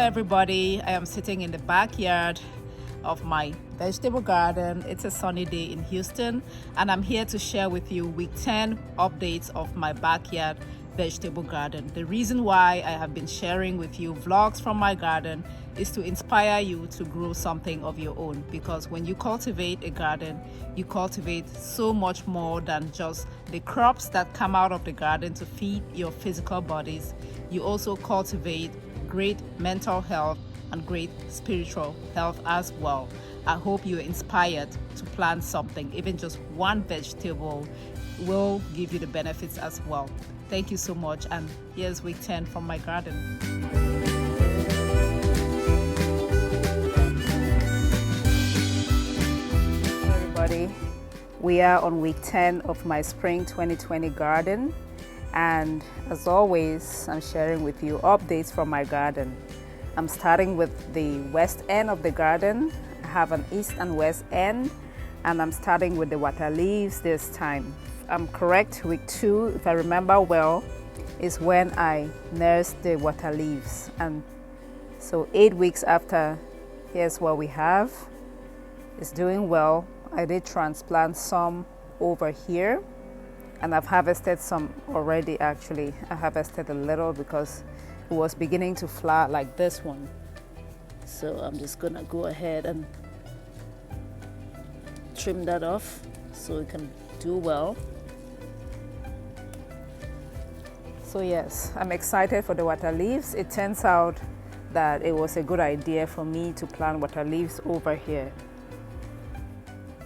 everybody, I am sitting in the backyard of my vegetable garden. It's a sunny day in Houston and I'm here to share with you week 10 updates of my backyard vegetable garden. The reason why I have been sharing with you vlogs from my garden is to inspire you to grow something of your own, because when you cultivate a garden, you cultivate so much more than just the crops that come out of the garden to feed your physical bodies. You also cultivate great mental health and great spiritual health as well. I hope you're inspired to plant something. Even just one vegetable will give you the benefits as well. Thank you so much, and here's week 10 from my garden. Everybody, we are on week 10 of my spring 2020 garden, and as always, I'm sharing with you updates from my garden. I'm starting with the west end of the garden. I have an east and west end, and I'm starting with the Waterleaves this time. I'm correct, week 2, if I remember well, is when I nursed the Waterleaves. And so 8 weeks after, here's what we have. It's doing well. I did transplant some over here, and I've harvested some already. Actually, I harvested a little because it was beginning to flower like this one. So I'm just gonna go ahead and trim that off so it can do well. So yes, I'm excited for the Waterleaves. It turns out that it was a good idea for me to plant Waterleaves over here.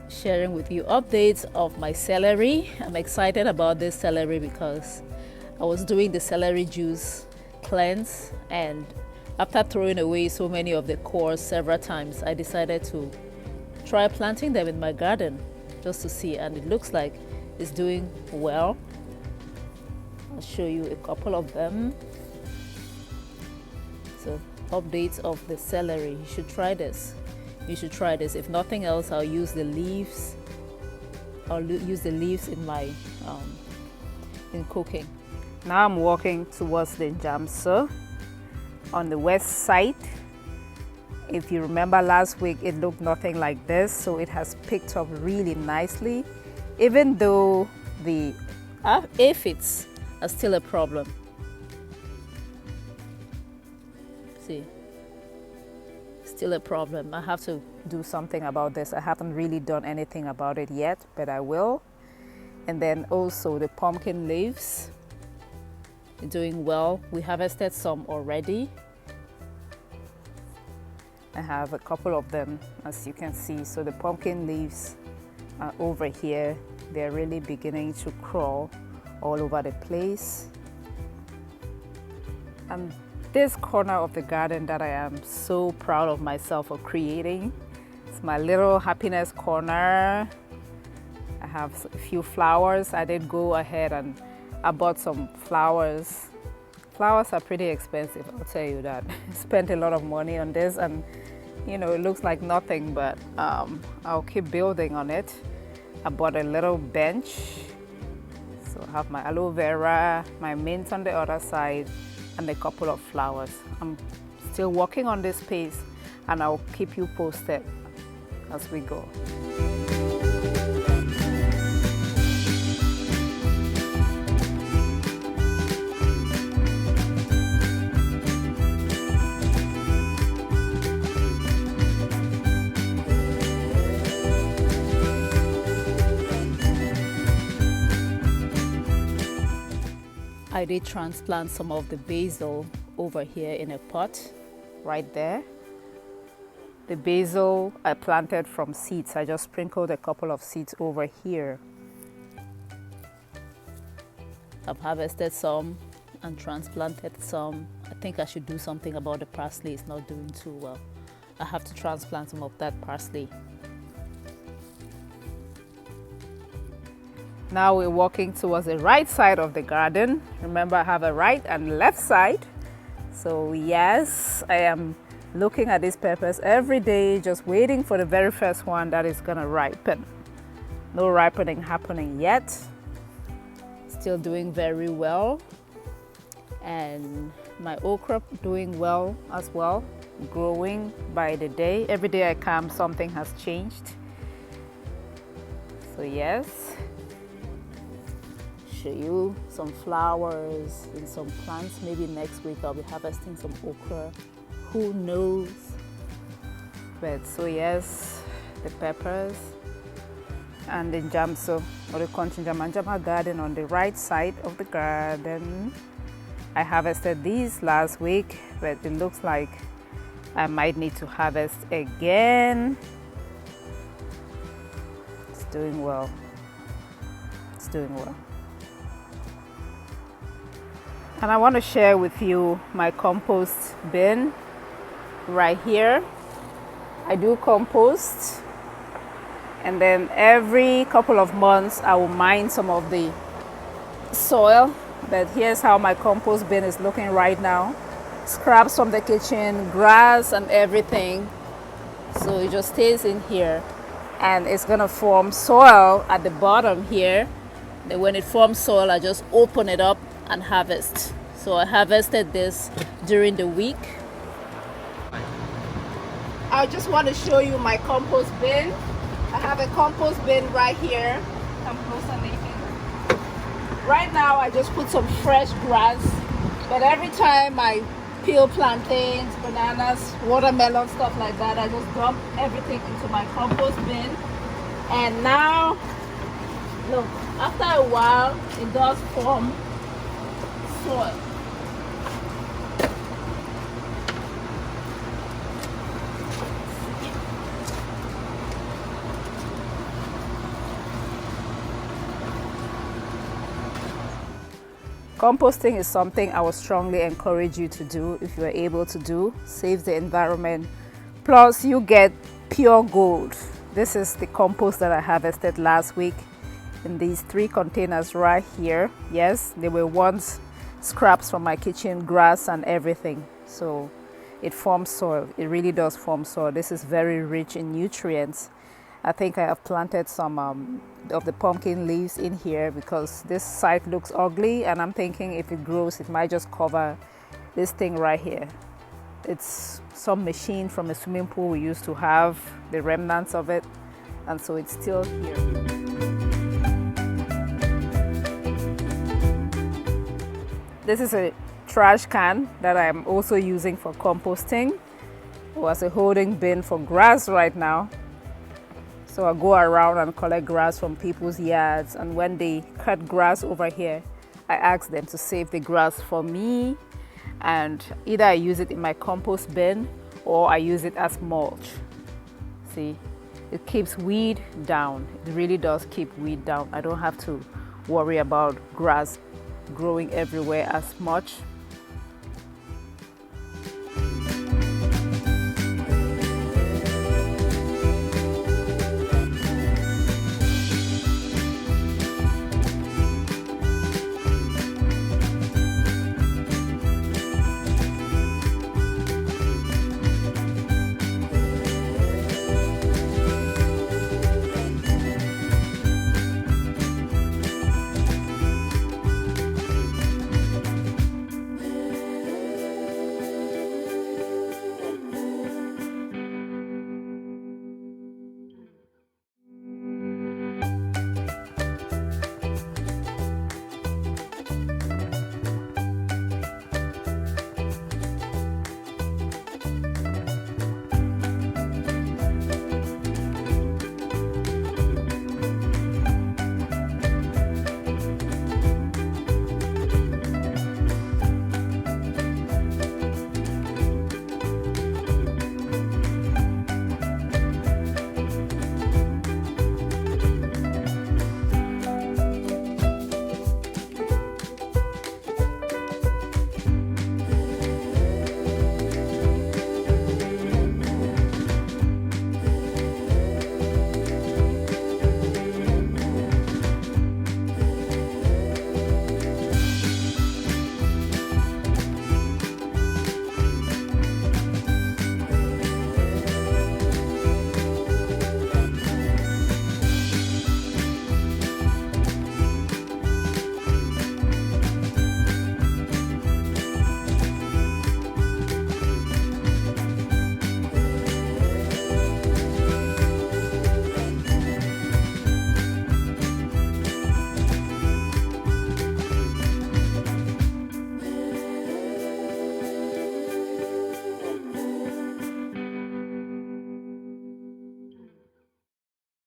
Sharing with you updates of my celery. I'm excited about this celery because I was doing the celery juice cleanse, and after throwing away so many of the cores several times, I decided to try planting them in my garden just to see, and it looks like it's doing well. I'll show you a couple of them. So updates of the celery. You should try this. You should try this. If nothing else, I'll use the leaves. I'll use the leaves in my in cooking. Now I'm walking towards the Jamsa on the west side. If you remember last week, it looked nothing like this, so it has picked up really nicely, even though the aphids are still a problem. See, still a problem. I have to do something about this. I haven't really done anything about it yet, but I will. And then also the pumpkin leaves, doing well. We harvested some already. I have a couple of them, as you can see. So the pumpkin leaves are over here. They're really beginning to crawl all over the place. And this corner of the garden that I am so proud of myself for creating, it's my little happiness corner. I have a few flowers. I did go ahead and I bought some flowers. Flowers are pretty expensive, I'll tell you that. Spent a lot of money on this, and you know, it looks like nothing, but I'll keep building on it. I bought a little bench. So I have my aloe vera, my mint on the other side, and a couple of flowers. I'm still working on this space, and I'll keep you posted as we go. I did transplant some of the basil over here in a pot right there. The basil I planted from seeds. I just sprinkled a couple of seeds over here. I've harvested some and transplanted some. I think I should do something about the parsley. It's not doing too well. I have to transplant some of that parsley. Now we're walking towards the right side of the garden. Remember, I have a right and left side. So yes, I am looking at these peppers every day, just waiting for the very first one that is gonna ripen. No ripening happening yet. Still doing very well. And My okra doing well as well, growing by the day. Every day I come, something has changed. So yes, show you some flowers and some plants. Maybe next week I'll be harvesting some okra. Who knows? But so yes, the peppers and the jamso or the Kontinjamanjama garden on the right side of the garden. I harvested these last week, but it looks like I might need to harvest again. It's doing well. It's doing well. And I want to share with you my compost bin right here. I do compost, and then every couple of months I will mine some of the soil. But here's how my compost bin is looking right now. Scraps from the kitchen, grass and everything. So it just stays in here, and it's gonna form soil at the bottom here. Then when it forms soil, I just open it up and harvest. So I harvested this during the week. I just want to show you my compost bin. I have a compost bin right here. Come closer, Nathan. Right now I just put some fresh grass, but every time I peel plantains, bananas, watermelon, stuff like that, I just dump everything into my compost bin. And now, look, after a while, it does form soil. Composting is something I would strongly encourage you to do if you are able to do. Saves the environment. Plus, you get pure gold. This is the compost that I harvested last week in these 3 containers right here. Yes, they were once scraps from my kitchen, grass and everything. So it forms soil. It really does form soil. This is very rich in nutrients. I think I have planted some of the pumpkin leaves in here because this site looks ugly, and I'm thinking if it grows it might just cover this thing right here. It's some machine from a swimming pool we used to have, the remnants of it, and so it's still here. This is a trash can that I'm also using for composting. It was a holding bin for grass right now. So I go around and collect grass from people's yards, and when they cut grass over here, I ask them to save the grass for me, and either I use it in my compost bin or I use it as mulch. See, it keeps weed down. It really does keep weed down. I don't have to worry about grass growing everywhere as much